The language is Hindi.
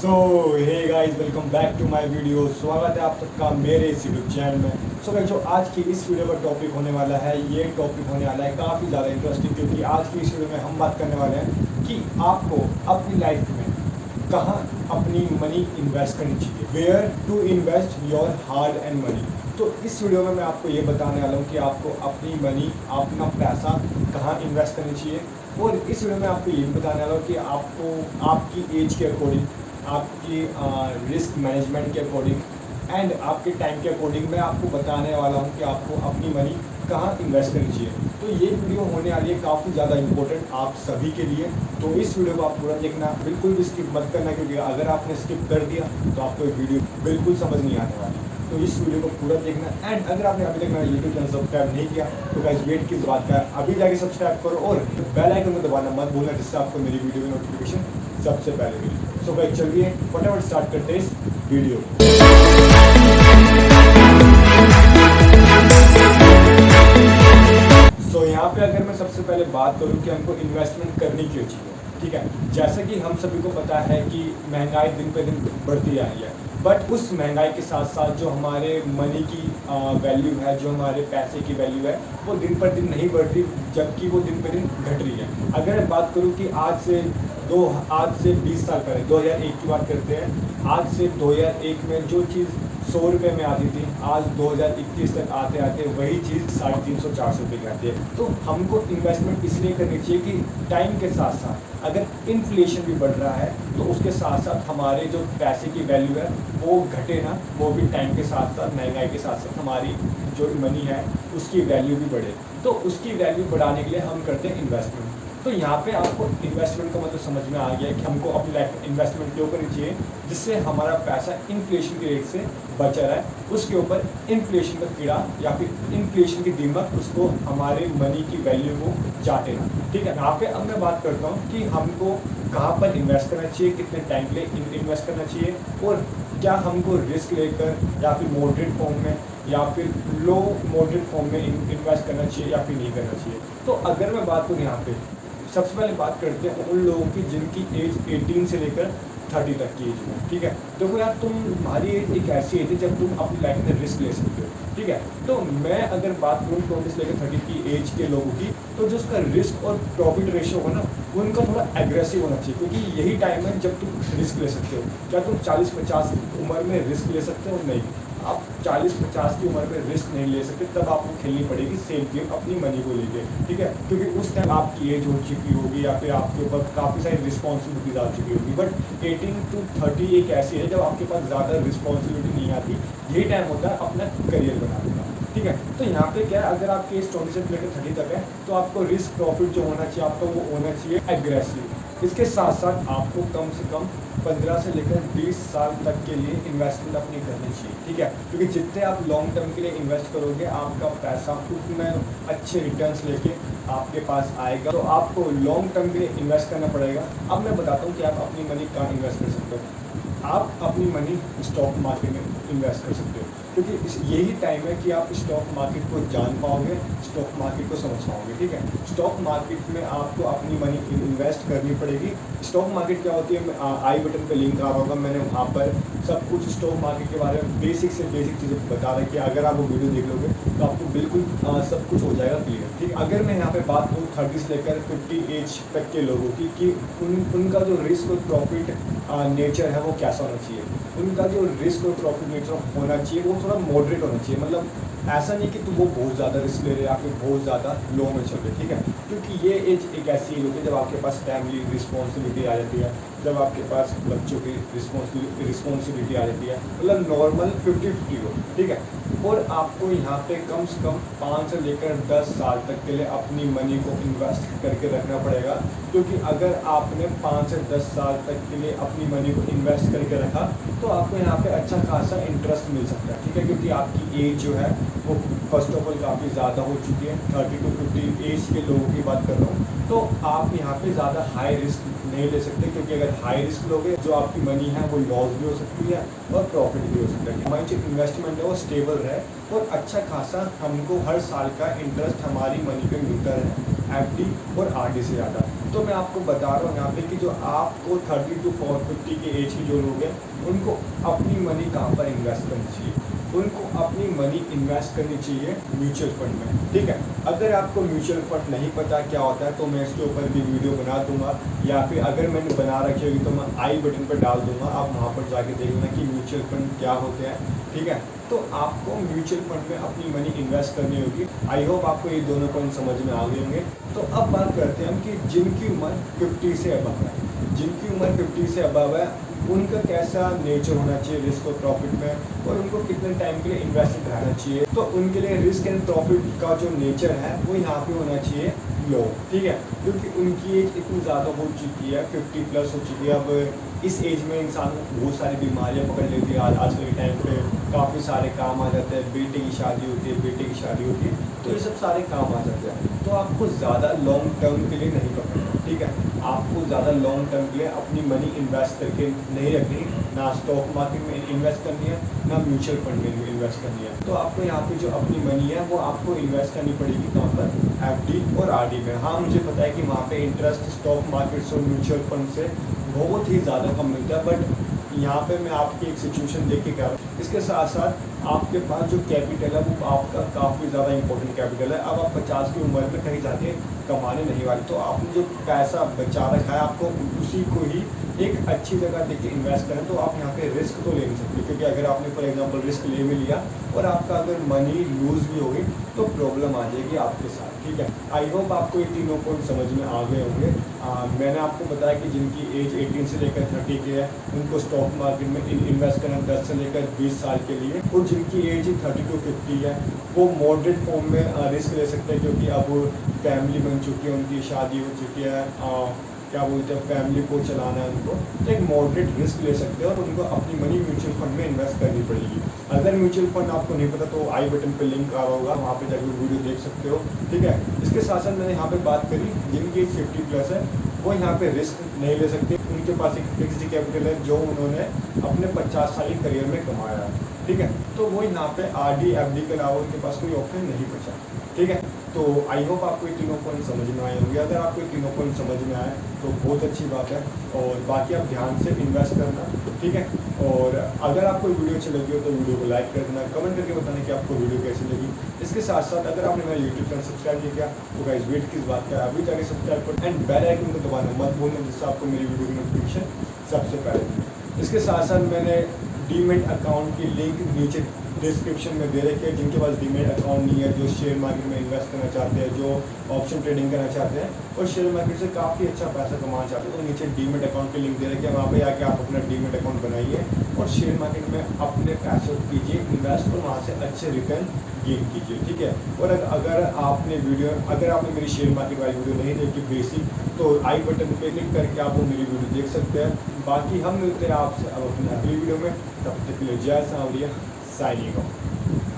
So hey guys, welcome back to my video. स्वागत है आप सबका मेरे इस यूट्यूब चैनल में। सो गाइस, जो आज की इस वीडियो का टॉपिक होने वाला है, ये टॉपिक होने वाला है काफ़ी ज़्यादा इंटरेस्टिंग, क्योंकि आज की इस वीडियो में हम बात करने वाले हैं कि आपको अपनी लाइफ में कहाँ अपनी मनी इन्वेस्ट करनी चाहिए, where to invest your hard earned money. तो इस वीडियो में मैं आपको ये बताने वाला हूँ कि आपको अपनी मनी, अपना पैसा कहाँ इन्वेस्ट करनी चाहिए। और इस वीडियो में आपको ये भी बताने वाला हूँ कि आपको आपकी एज के अकॉर्डिंग, आपकी रिस्क मैनेजमेंट के अकॉर्डिंग एंड आपके टाइम के अकॉर्डिंग मैं आपको बताने वाला हूँ कि आपको अपनी मनी कहाँ इन्वेस्ट करनी चाहिए। तो ये वीडियो होने वाली है काफ़ी ज़्यादा इंपॉर्टेंट आप सभी के लिए। तो इस वीडियो को आप पूरा देखना, बिल्कुल भी स्किप मत करना, क्योंकि अगर आपने स्किप कर दिया तो आपको ये वीडियो बिल्कुल समझ नहीं आने वाली। तो इस वीडियो को पूरा देखना। एंड अगर आपने अभी तक मेरा यूट्यूब चैनल सब्सक्राइब नहीं किया तो गाइस वेट किस बात का, अभी जाके सब्सक्राइब करो और बेल आइकन को दबाना मत भूलना, जिससे आपको मेरी वीडियो की नोटिफिकेशन सबसे पहले मिले। सो गाइस चलिए फटाफट स्टार्ट करते हैं इस वीडियो। सो यहाँ पे अगर मैं सबसे पहले बात करूँ कि हमको इन्वेस्टमेंट करनी क्यों चाहिए, ठीक है। जैसे कि हम सभी को पता है कि महंगाई दिन पे दिन बढ़ती जा रही है, बट उस महंगाई के साथ साथ जो हमारे मनी की वैल्यू है, जो हमारे पैसे की वैल्यू है, वो दिन पर दिन नहीं बढ़ रही, जबकि वो दिन पर दिन घट रही है। अगर मैं बात करूँ कि आज से 20 साल पहले 2001 की बात करते हैं, आज से 2001 में जो चीज़ 100 रुपये में आती थी, आज 2021 तक आते आते वही चीज़ 350 400 रुपये की आती है। तो हमको इन्वेस्टमेंट इसलिए करनी चाहिए कि टाइम के साथ साथ अगर इन्फ्लेशन भी बढ़ रहा है तो उसके साथ साथ हमारे जो पैसे की वैल्यू है वो घटे ना, वो भी टाइम के साथ साथ, महंगाई के साथ साथ हमारी जो मनी है उसकी वैल्यू भी बढ़े। तो उसकी वैल्यू बढ़ाने के लिए हम करते हैं इन्वेस्टमेंट। तो यहाँ पे आपको इन्वेस्टमेंट का मतलब समझ में आ गया कि हमको अपनी लाइफ में इन्वेस्टमेंट क्यों करनी चाहिए, जिससे हमारा पैसा इन्फ्लेशन की रेट से बचा रहा है, उसके ऊपर इन्फ्लेशन का कीड़ा या फिर इन्फ्लेशन की दीमक उसको हमारे मनी की वैल्यू को चाटे ना, ठीक है। यहाँ पे अब मैं बात करता हूँ कि हमको कहाँ पर इन्वेस्ट करना चाहिए, कितने टाइम के लिए इन्वेस्ट करना चाहिए, और क्या हमको रिस्क लेकर या फिर मॉडरेट फॉर्म में या फिर लो मॉडरेट फॉर्म में इन्वेस्ट करना चाहिए या फिर नहीं करना चाहिए। तो अगर मैं बात करूँ यहाँ पे, सबसे पहले बात करते हैं उन लोगों की जिनकी एज 18 से लेकर 30 तक की एज में, ठीक है। देखो यार, तुम्हारी एज एक ऐसी एज है जब तुम अपनी लाइफ में रिस्क ले सकते हो, ठीक है। तो मैं अगर बात करूँ 20 से लेकर 30 की एज के लोगों की, तो जो उसका रिस्क और प्रॉफिट रेशियो हो ना, वो उनका थोड़ा एग्रेसिव होना चाहिए, क्योंकि यही टाइम है जब तुम रिस्क ले सकते हो। क्या तुम 40-50 उम्र में रिस्क ले सकते हो? नहीं, आप 40-50 की उम्र में रिस्क नहीं ले सकते। तब आपको खेलनी पड़ेगी सेफ गेम अपनी मनी को लेके, ठीक है, क्योंकि उस टाइम आपकी एज हो चुकी होगी या फिर आपके ऊपर काफ़ी सारी रिस्पॉन्सिबिलिटीज आ चुकी होगी। बट 18 to 30 एक ऐसी है जब आपके पास ज़्यादा रिस्पॉन्सिबिलिटी नहीं आती, यही टाइम होता है अपना करियर बनाने का, ठीक है। तो यहाँ पे क्या है, अगर आपके एज 20 से लेकर 30 तक है तो आपको रिस्क प्रॉफिट जो होना चाहिए आपका, वो होना चाहिए एग्रेसिव। इसके साथ साथ आपको कम से कम 15 से लेकर 20 साल तक के लिए इन्वेस्टमेंट अपनी करनी चाहिए, ठीक है, क्योंकि जितने आप लॉन्ग टर्म के लिए इन्वेस्ट करोगे आपका पैसा उतने अच्छे रिटर्न्स लेके आपके पास आएगा। तो आपको लॉन्ग टर्म के लिए इन्वेस्ट करना पड़ेगा। अब मैं बताता हूँ कि आप अपनी मनी कहाँ इन्वेस्ट कर सकते हो। आप अपनी मनी स्टॉक मार्केट में इन्वेस्ट कर सकते हो, क्योंकि यही टाइम है कि आप स्टॉक मार्केट को जान पाओगे, स्टॉक मार्केट को समझ पाओगे, ठीक है। स्टॉक मार्केट में आपको अपनी मनी इन्वेस्ट करनी पड़ेगी। स्टॉक मार्केट क्या होती है, आई बटन पे लिंक आ रहा होगा, मैंने वहाँ पर सब कुछ स्टॉक मार्केट के बारे में बेसिक से बेसिक चीज़ें बता रखी है। अगर आप वो वीडियो देख लोगे तो आपको बिल्कुल सब कुछ हो जाएगा क्लियर, ठीक है। अगर मैं यहाँ पे बात करूँ 30 से लेकर 50 एज तक के लोगों की, कि उनका जो रिस्क और प्रॉफिट नेचर है वो कैसा होना चाहिए। उनका जो रिस्क और प्रॉफिट नेचर होना चाहिए वो थोड़ा मॉडरेट होना चाहिए। मतलब ऐसा नहीं कि तुम वो बहुत ज़्यादा रिस्क ले रहे या फिर बहुत ज़्यादा लो में चल रहे, ठीक है, क्योंकि ये एज एक ऐसी एज होती है जब आपके पास फैमिली रिस्पॉन्सिबिलिटी आ जाती है, जब आपके पास बच्चों की रिस्पॉन्सिबिलिटी आ जाती है, मतलब नॉर्मल 50-50 हो, ठीक है। और आपको यहाँ पे कम से कम 5 से लेकर 10 साल तक के लिए अपनी मनी को इन्वेस्ट करके रखना पड़ेगा, क्योंकि अगर आपने 5 से 10 साल तक के लिए अपनी मनी को इन्वेस्ट करके रखा तो आपको यहाँ पे अच्छा खासा इंटरेस्ट मिल सकता है, ठीक है, क्योंकि आपकी एज जो है वो फर्स्ट ऑफ ऑल काफ़ी ज़्यादा हो चुकी है। 30 to 50 एज के लोगों की बात कर रहा हूँ। तो आप यहाँ पे ज़्यादा हाई रिस्क नहीं ले सकते, क्योंकि अगर हाई रिस्क लोगे जो आपकी मनी है वो लॉस भी हो सकती है और प्रॉफिट भी हो सकता है। हमारी जो इन्वेस्टमेंट है वो स्टेबल रहे और अच्छा खासा हमको हर साल का इंटरेस्ट हमारी मनी पे मिलता रहे, एफडी और आरडी से ज़्यादा। तो मैं आपको बता रहा हूँ यहाँ पे कि जो आपको 30 to 50 के एज के जो लोग हैं उनको अपनी मनी कहाँ पर इन्वेस्ट करनी चाहिए। उनको अपनी मनी इन्वेस्ट करनी चाहिए म्यूचुअल फंड में, ठीक है। अगर आपको म्यूचुअल फंड नहीं पता क्या होता है तो मैं इसके ऊपर भी वीडियो बना दूंगा, या फिर अगर मैंने बना रखी होगी तो मैं आई बटन पर डाल दूंगा, आप वहाँ पर जाके देख लेना कि म्यूचुअल फंड क्या होते हैं, ठीक है। तो आपको म्यूचुअल फंड में अपनी मनी इन्वेस्ट करनी होगी। आई होप आपको ये दोनों पॉइंट समझ में आ गए होंगे। तो अब बात करते हैं हम कि जिनकी उम्र 50 से अबव है, जिनकी उम्र 50 से अबव है उनका कैसा नेचर होना चाहिए रिस्क और प्रॉफिट में, और उनको कितने टाइम के लिए इन्वेस्टेड रहना चाहिए। तो उनके लिए रिस्क एंड प्रॉफिट का जो नेचर है वो यहाँ पे होना चाहिए लो, ठीक है, क्योंकि उनकी एज इतनी ज़्यादा हो चुकी है, 50 प्लस हो चुकी है। अब इस एज में इंसान को बहुत सारी बीमारियाँ पकड़ लेती है। आजकल के टाइम पे काफ़ी सारे काम आ जाते हैं, बेटे की शादी होती है, बेटे की शादी होती है, तो ये सब सारे काम आ जाते हैं। तो आपको ज़्यादा लॉन्ग टर्म के लिए नहीं पकड़ना, ठीक है। आपको ज़्यादा लॉन्ग टर्म के लिए अपनी मनी इन्वेस्ट करके नहीं रखनी, ना स्टॉक मार्केट में इन्वेस्ट करनी है, ना म्यूचुअल फंड में इन्वेस्ट करनी है। तो आपको यहाँ पे जो अपनी मनी है वो आपको इन्वेस्ट करनी पड़ेगी कहाँ पर, एफडी और आरडी में। हाँ, मुझे पता है कि वहाँ पे इंटरेस्ट स्टॉक मार्केट और म्यूचुअल फंड से बहुत ही ज़्यादा कम मिलता है, बट यहाँ पे मैं आपकी एक सिचुएशन देख के कह रहा हूँ। इसके साथ साथ आपके पास जो कैपिटल है वो आपका काफ़ी ज़्यादा इंपॉर्टेंट कैपिटल है। अब आप 50 की उम्र में कहीं जाके कमाने नहीं वाले, तो आपने जो पैसा बचा रखा है आपको उसी को ही एक अच्छी जगह देख के इन्वेस्ट करें। तो आप यहाँ पे रिस्क तो ले नहीं सकते, क्योंकि अगर आपने फॉर एग्जांपल रिस्क ले भी लिया और आपका अगर मनी लूज़ भी होगी तो प्रॉब्लम आ जाएगी आपके साथ, ठीक है। आई होप आपको ये तीनों पॉइंट समझ में आ गए होंगे। मैंने आपको बताया कि जिनकी एज 18 से लेकर 30 के है उनको स्टॉक मार्केट में इन्वेस्ट करना 10 से लेकर 20 साल के लिए, और जिनकी एज 30 to 50 है वो मॉडरेट फॉर्म में रिस्क ले सकते हैं, क्योंकि अब फैमिली बन चुकी है, उनकी शादी हो चुकी है, क्या बोलते हैं, फैमिली को चलाना है उनको, तो एक मॉडरेट रिस्क ले सकते हैं और उनको अपनी मनी म्यूचुअल फंड में इन्वेस्ट करनी पड़ेगी। अगर म्यूचुअल फंड आपको नहीं पता तो आई बटन पे लिंक आ रहा होगा, वहाँ पे जाकर वीडियो देख सकते हो, ठीक है। इसके साथ साथ मैंने यहाँ पे बात करी जिनकी 50 प्लस है वो यहाँ पे रिस्क नहीं ले सकते, उनके पास एक फिक्स्ड कैपिटल है जो उन्होंने अपने 50 साल के करियर में कमाया है, ठीक है। तो वो यहाँ पे आरडी एफडी के अलावा उनके पास कोई ऑप्शन नहीं बचा, ठीक है। तो आई होप आपको ये तीनों पॉइंट समझ में आए होंगे। अगर आपको ये तीनों पॉइंट समझ में आए तो बहुत अच्छी बात है, और बाकी आप ध्यान से इन्वेस्ट करना, ठीक है। और अगर आपको वीडियो अच्छी लगी हो तो वीडियो को लाइक कर देना, कमेंट करके बताना कि आपको वीडियो कैसी लगी। इसके साथ साथ अगर आपने मेरा यूट्यूब चैनल सब्सक्राइब नहीं किया तो गाइस वेट किस बात का, अभी जाके सब्सक्राइब करो एंड बेल आइकन को दबाना मत भूलना, जिससे आपको मेरी वीडियो की नोटिफिकेशन सबसे पहले। इसके साथ साथ मैंने डीमेट अकाउंट की लिंक नीचे डिस्क्रिप्शन में दे रखी है। जिनके पास डीमेट अकाउंट नहीं है, जो शेयर मार्केट में इन्वेस्ट करना चाहते हैं, जो ऑप्शन ट्रेडिंग करना चाहते हैं और शेयर मार्केट से काफ़ी अच्छा पैसा कमाना चाहते हैं, तो नीचे डीमेट अकाउंट की लिंक दे रखी है। वहाँ पे आके आप अपना डीमेट अकाउंट बनाइए और शेयर मार्केट में अपने पैसों कीजिए इन्वेस्ट, और वहाँ से अच्छे रिटर्न गेन कीजिए, ठीक है। और अगर आपने मेरी शेयर मार्केट वाली वीडियो नहीं देखी बेसिक, तो आई बटन पे क्लिक करके आप वो मेरी वीडियो देख सकते हैं। बाकी हम मिलते हैं आपसे अब अपनी अगली वीडियो में, तब तक के लिए जय सांवरिया, साइनिंग ऑफ।